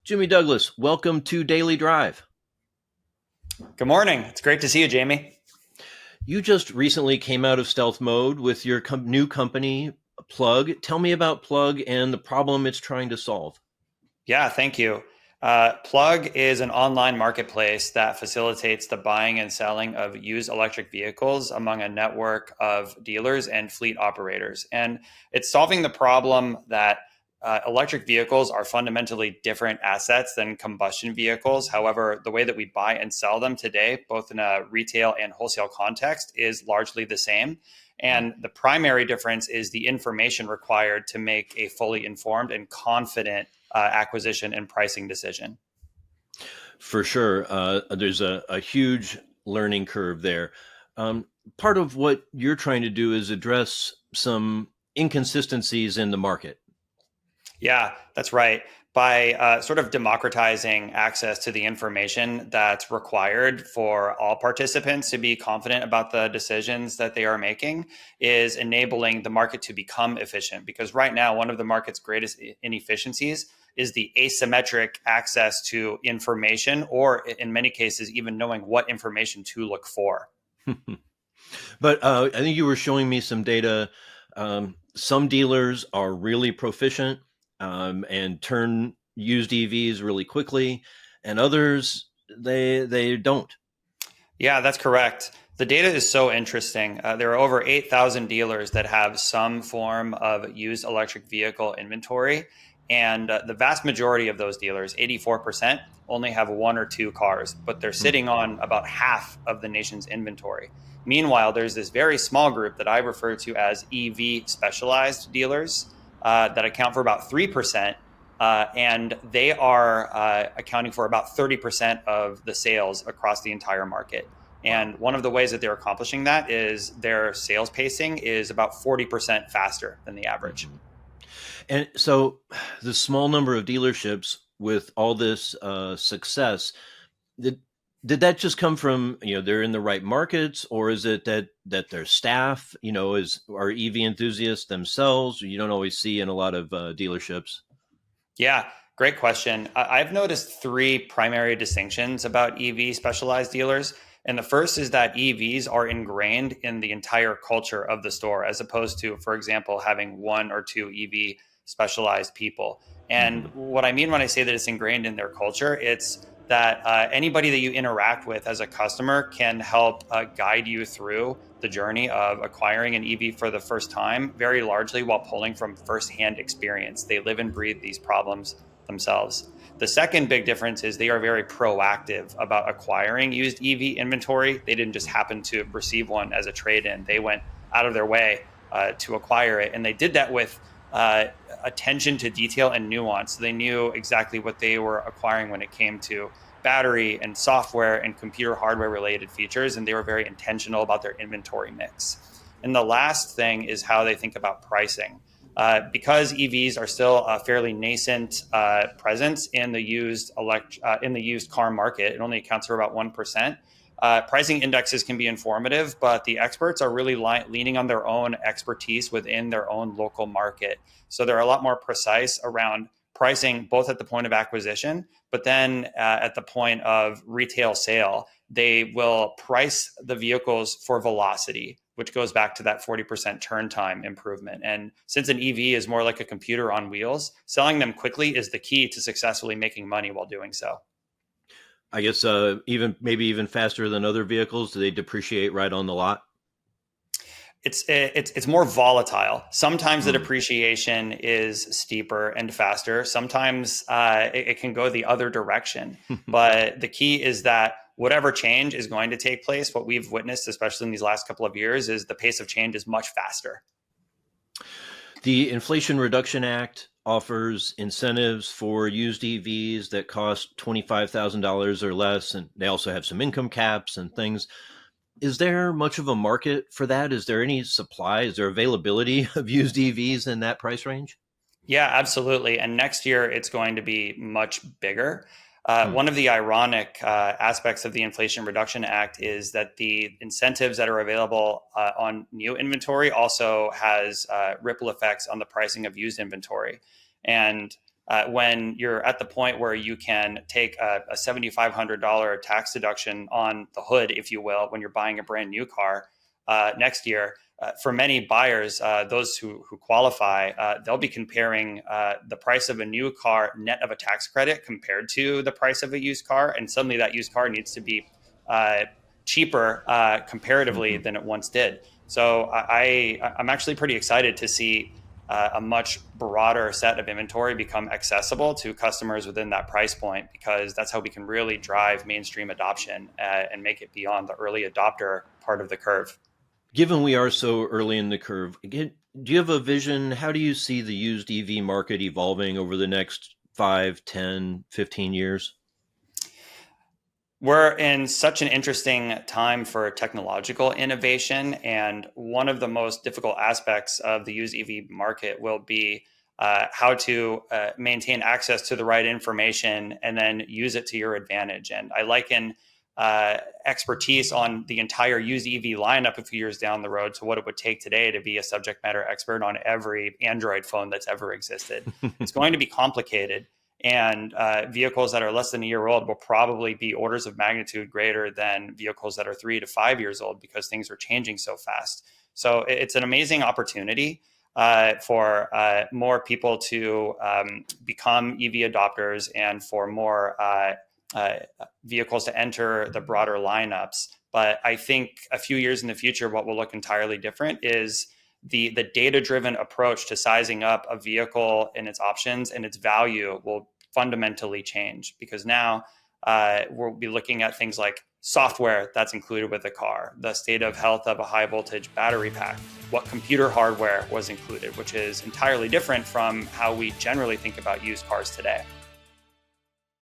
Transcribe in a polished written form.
Jimmy Douglas, welcome to Daily Drive. Good morning. It's great to see you, Jamie. You just recently came out of stealth mode with your new company, Plug. Tell me about Plug and the problem it's trying to solve. Yeah, thank you. Plug is an online marketplace that facilitates the buying and selling of used electric vehicles among a network of dealers and fleet operators. And it's solving the problem that electric vehicles are fundamentally different assets than combustion vehicles. However, the way that we buy and sell them today, both in a retail and wholesale context, is largely the same. And the primary difference is the information required to make a fully informed and confident acquisition and pricing decision. For sure, there's a huge learning curve there. Um, Part of what you're trying to do is address some inconsistencies in the market. Yeah, that's right. By sort of democratizing access to the information that's required for all participants to be confident about the decisions that they are making, is enabling the market to become efficient. Because right now, one of the market's greatest inefficiencies is the asymmetric access to information, or in many cases, even knowing what information to look for. But I think you were showing me some data. Some dealers are really proficient and turn used EVs really quickly, and others they don't. Yeah, that's correct. The data is so interesting. There are over 8,000 dealers that have some form of used electric vehicle inventory. And the vast majority of those dealers, 84%, only have one or two cars, but they're Hmm. sitting on about half of the nation's inventory. Meanwhile, there's this very small group that I refer to as EV specialized dealers that account for about 3%. And they are accounting for about 30% of the sales across the entire market. Wow. And one of the ways that they're accomplishing that is their sales pacing is about 40% faster than the average. Hmm. And so, the small number of dealerships with all this success, did did that just come from they're in the right markets, or is it that their staff is are EV enthusiasts themselves? You don't always see in a lot of dealerships. Yeah, great question. I've noticed three primary distinctions about EV specialized dealers. And the first is that EVs are ingrained in the entire culture of the store, as opposed to, for example, having one or two EV specialized people. And Hmm. what I mean when I say that it's ingrained in their culture, it's that anybody that you interact with as a customer can help guide you through the journey of acquiring an EV for the first time, very largely while pulling from firsthand experience. They live and breathe these problems themselves. The second big difference is they are very proactive about acquiring used EV inventory. They didn't just happen to receive one as a trade in, they went out of their way to acquire it. And they did that with uh, attention to detail and nuance. They knew exactly what they were acquiring when it came to battery and software and computer hardware related features. And they were very intentional about their inventory mix. And the last thing is how they think about pricing. Because EVs are still a fairly nascent presence in the in the used car market, it only accounts for about 1%. Pricing indexes can be informative, but the experts are really leaning on their own expertise within their own local market. So they're a lot more precise around pricing, both at the point of acquisition, but then at the point of retail sale. They will price the vehicles for velocity, which goes back to that 40% turn time improvement. And since an EV is more like a computer on wheels, selling them quickly is the key to successfully making money while doing so. I guess even maybe even faster than other vehicles. Do they depreciate right on the lot? It's more volatile. Sometimes the Mm. depreciation is steeper and faster. Sometimes it can go the other direction. But the key is that whatever change is going to take place, what we've witnessed, especially in these last couple of years, is the pace of change is much faster. The Inflation Reduction Act offers incentives for used EVs that cost $25,000 or less, and they also have some income caps and things. Is there much of a market for that? Is there any supply? Is there availability of used EVs in that price range? Yeah, absolutely. And next year, it's going to be much bigger. Hmm. One of the ironic aspects of the Inflation Reduction Act is that the incentives that are available on new inventory also has ripple effects on the pricing of used inventory. And when you're at the point where you can take a $7,500 tax deduction on the hood, if you will, when you're buying a brand new car next year. For many buyers, those who qualify, they'll be comparing the price of a new car net of a tax credit compared to the price of a used car. And suddenly that used car needs to be cheaper comparatively Mhm. than it once did. So I'm actually pretty excited to see a much broader set of inventory become accessible to customers within that price point, because that's how we can really drive mainstream adoption and make it beyond the early adopter part of the curve. Given we are so early in the curve, again, do you have a vision? How do you see the used EV market evolving over the next 5, 10, 15 years? We're in such an interesting time for technological innovation, and one of the most difficult aspects of the used EV market will be how to maintain access to the right information and then use it to your advantage. And I liken expertise on the entire used EV lineup a few years down the road to what it would take today to be a subject matter expert on every Android phone that's ever existed. It's going to be complicated, and vehicles that are less than a year old will probably be orders of magnitude greater than vehicles that are 3 to 5 years old, because things are changing so fast. So it's an amazing opportunity for more people to become EV adopters, and for more uh, vehicles to enter the broader lineups. But I think a few years in the future, what will look entirely different is the data driven approach to sizing up a vehicle and its options and its value will fundamentally change, because now we'll be looking at things like software that's included with the car, the state of health of a high voltage battery pack, what computer hardware was included, which is entirely different from how we generally think about used cars today.